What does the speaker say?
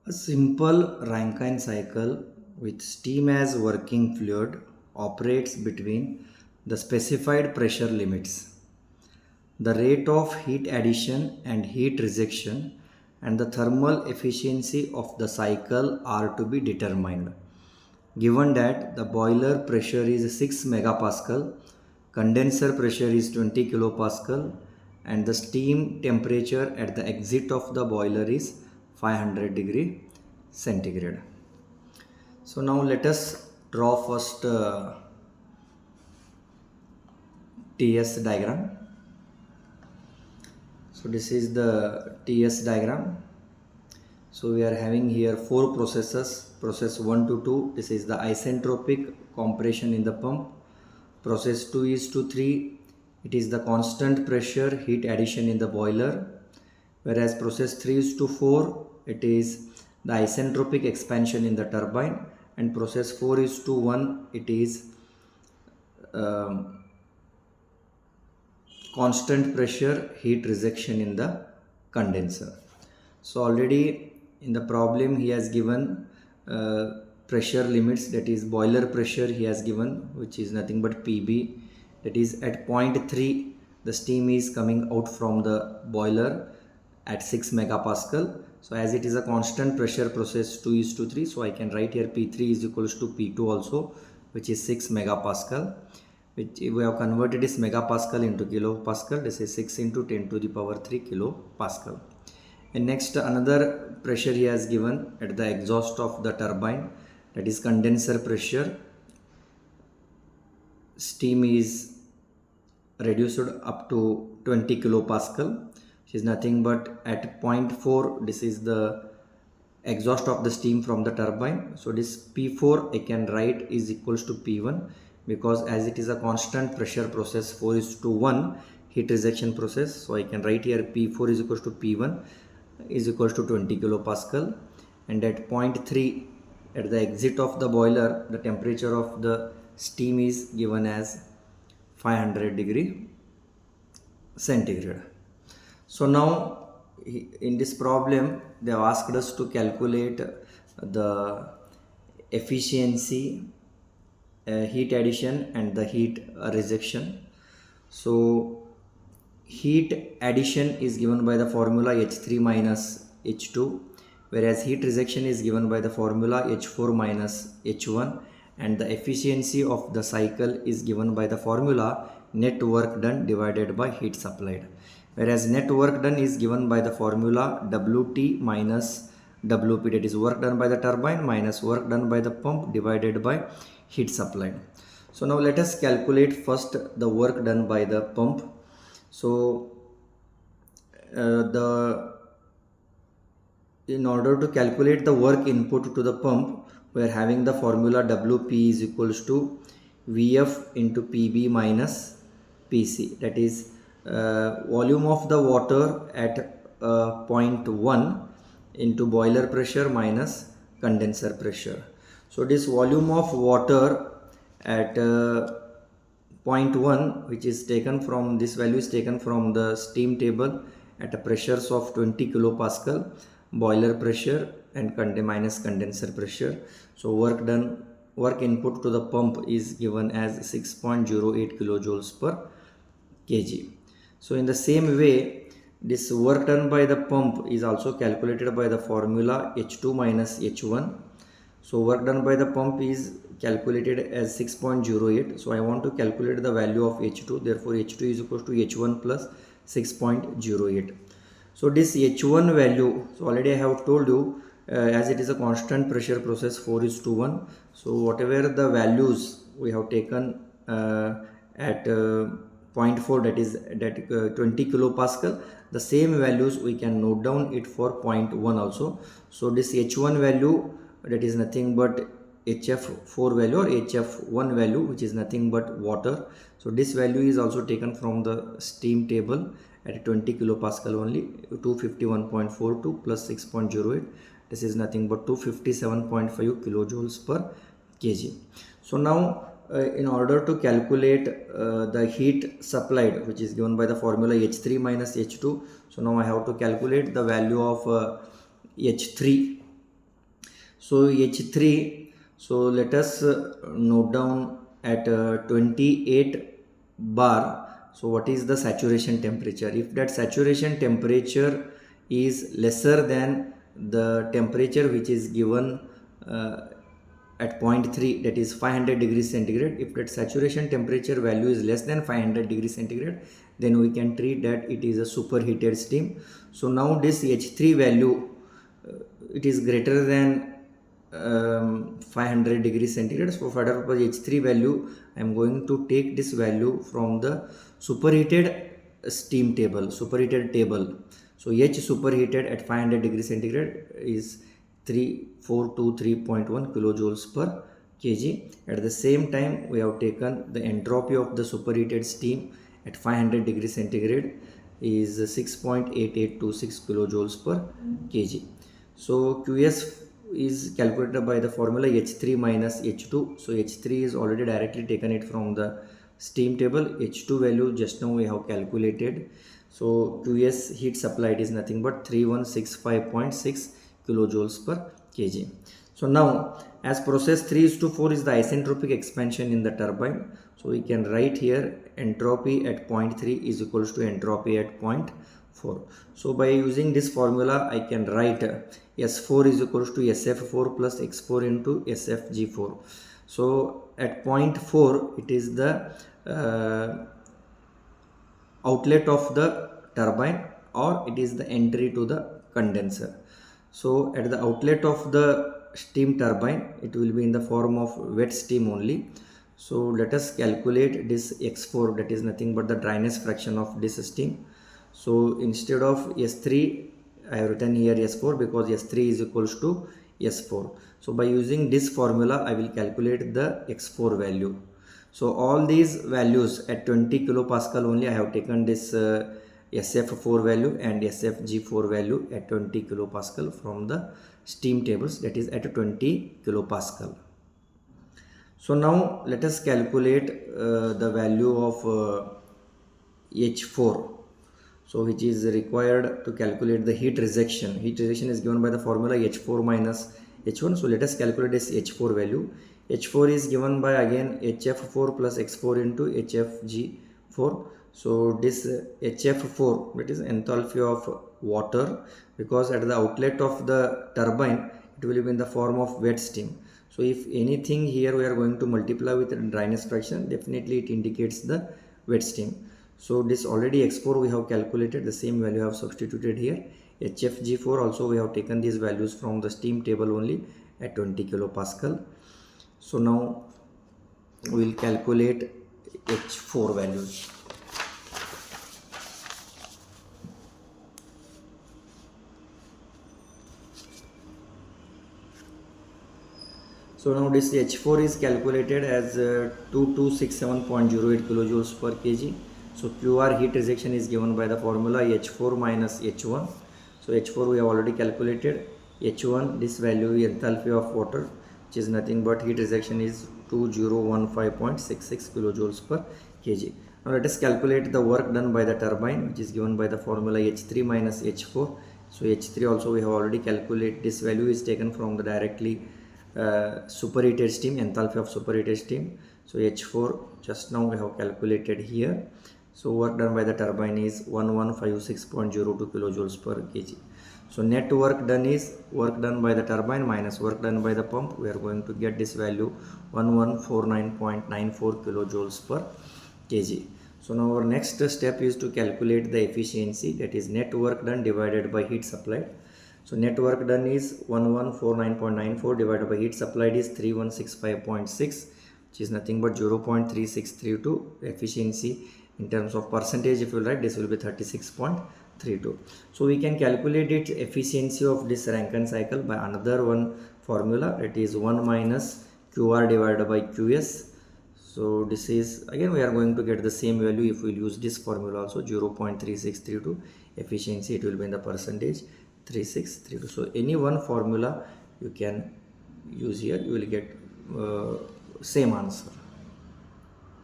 A simple Rankine cycle with steam as working fluid operates between the specified pressure limits. The rate of heat addition and heat rejection and the thermal efficiency of the cycle are to be determined. Given that the boiler pressure is 6 megapascal, condenser pressure is 20 kilopascal, and the steam temperature at the exit of the boiler is 500 degree centigrade. So now let us draw first TS diagram. So this is the TS diagram. So we are having here four processes. Process 1 to 2, this is the isentropic compression in the pump. Process 2 is to 3, it is the constant pressure heat addition in the boiler. Whereas process 3 is to 4, it is the isentropic expansion in the turbine. And process 4 is to 1, it is constant pressure heat rejection in the condenser. So already in the problem he has given pressure limits, that is boiler pressure he has given, which is nothing but PB, that is at point 3 the steam is coming out from the boiler at 6 megapascal. So as it is a constant pressure process 2 is to 3, so I can write here P3 is equals to P2 also, which is 6 megapascal, which we have converted is megapascal into kilopascal. This is 6 into 10 to the power 3 kilopascal. And next another pressure he has given at the exhaust of the turbine, that is condenser pressure. Steam is reduced up to 20 kilopascal, which is nothing but at point 4 this is the exhaust of the steam from the turbine. So this P4 I can write is equals to P1, because as it is a constant pressure process 4 is to 1 heat rejection process, so I can write here P4 is equals to P1 is equals to 20 kilopascal. And at point 3 at the exit of the boiler the temperature of the steam is given as 500 degree centigrade. So now in this problem they have asked us to calculate the efficiency, heat addition and the heat rejection. So heat addition is given by the formula H3 minus H2, whereas heat rejection is given by the formula H4 minus H1, and the efficiency of the cycle is given by the formula net work done divided by heat supplied, whereas net work done is given by the formula WT minus WP, that is work done by the turbine minus work done by the pump divided by heat supplied. So now let us calculate first the work done by the pump. So in order to calculate the work input to the pump, we are having the formula WP is equals to VF into PB minus PC, that is volume of the water at point 1 into boiler pressure minus condenser pressure. So this volume of water at point 1, which is taken from this value is taken from the steam table at a pressures of 20 kilopascal, boiler pressure and minus condenser pressure. So work input to the pump is given as 6.08 kilojoules per kg. So in the same way this work done by the pump is also calculated by the formula H2 minus H1. So work done by the pump is calculated as 6.08. So I want to calculate the value of H2. Therefore H2 is equal to H1 plus 6.08. So this H1 value, so already I have told you as it is a constant pressure process 4 is to 1. So whatever the values we have taken at point 4, that is 20 kilopascal, the same values we can note down it for point 1 also. So this H1 value, that is nothing but HF4 value or HF1 value, which is nothing but water. So this value is also taken from the steam table at 20 kilopascal only, 251.42 plus 6.08, this is nothing but 257.5 kilojoules per kg. So now in order to calculate the heat supplied, which is given by the formula H3 minus H2, so now I have to calculate the value of H3 So H3, so let us note down at 28 bar. So what is the saturation temperature? If that saturation temperature is lesser than the temperature which is given uh, at point 3, that is 500 degrees centigrade, if that saturation temperature value is less than 500 degrees centigrade, then we can treat that it is a superheated steam. So now this H3 value, it is greater than 500 degrees centigrade. So for that purpose H3 value, I am going to take this value from the superheated steam table, superheated table. So H superheated at 500 degrees centigrade is 3423.1 kilojoules per kg. At the same time, we have taken the entropy of the superheated steam at 500 degrees centigrade is 6.8826 kilojoules per kg. So Qs is calculated by the formula H3 minus H2. So H3 is already directly taken it from the steam table. H2 value just now we have calculated. So Qs heat supplied is nothing but 3165.6 kilojoules per kg. So now, as process 3:4 is the isentropic expansion in the turbine, so we can write here entropy at point 3 is equals to entropy at point 4. So by using this formula, I can write S4 is equals to SF4 plus X4 into SFG4. So at point 4, it is the outlet of the turbine, or it is the entry to the condenser. So at the outlet of the steam turbine, it will be in the form of wet steam only. So let us calculate this X4, that is nothing but the dryness fraction of this steam. So instead of S3, I have written here S4 because S3 is equals to S4. So by using this formula, I will calculate the X4 value. So all these values at 20 kilopascal only, I have taken this SF4 value and SFG4 value at 20 kilopascal from the steam tables, that is at 20 kilopascal. So now let us calculate the value of H4. So which is required to calculate the heat rejection. Heat rejection is given by the formula H4 minus H1. So let us calculate this H4 value. H4 is given by again HF4 plus X4 into HFG4. So this HF4, that is enthalpy of water, because at the outlet of the turbine it will be in the form of wet steam. So if anything here we are going to multiply with the dryness fraction, definitely it indicates the wet steam. So this already X4 we have calculated, the same value I have substituted here. HFG4 also we have taken these values from the steam table only at 20 kilopascal. So now we will calculate H4 values. So now this H4 is calculated as 2267.08 kilojoules per kg. So QR heat rejection is given by the formula H4 minus H1. So H4 we have already calculated. H1, this value is enthalpy of water, which is nothing but heat rejection is 2015.66 kilojoules per kg. Now let us calculate the work done by the turbine, which is given by the formula H3 minus H4. So H3 also we have already calculated. This value is taken from the directly superheated steam, enthalpy of superheated steam. So H4 just now we have calculated here. So work done by the turbine is 1156.02 kilojoules per kg. So net work done is work done by the turbine minus work done by the pump. We are going to get this value 1149.94 kilojoules per kg. So now our next step is to calculate the efficiency, that is net work done divided by heat supplied. So net work done is 1149.94 divided by heat supplied is 3165.6, which is nothing but 0.3632. Efficiency in terms of percentage, if you write, this will be 36.32. So we can calculate its efficiency of this Rankine cycle by another one formula, it is 1 minus QR divided by QS. So this is again we are going to get the same value if we use this formula also, 0.3632. Efficiency, it will be in the percentage 3632. So any one formula you can use here, you will get same answer.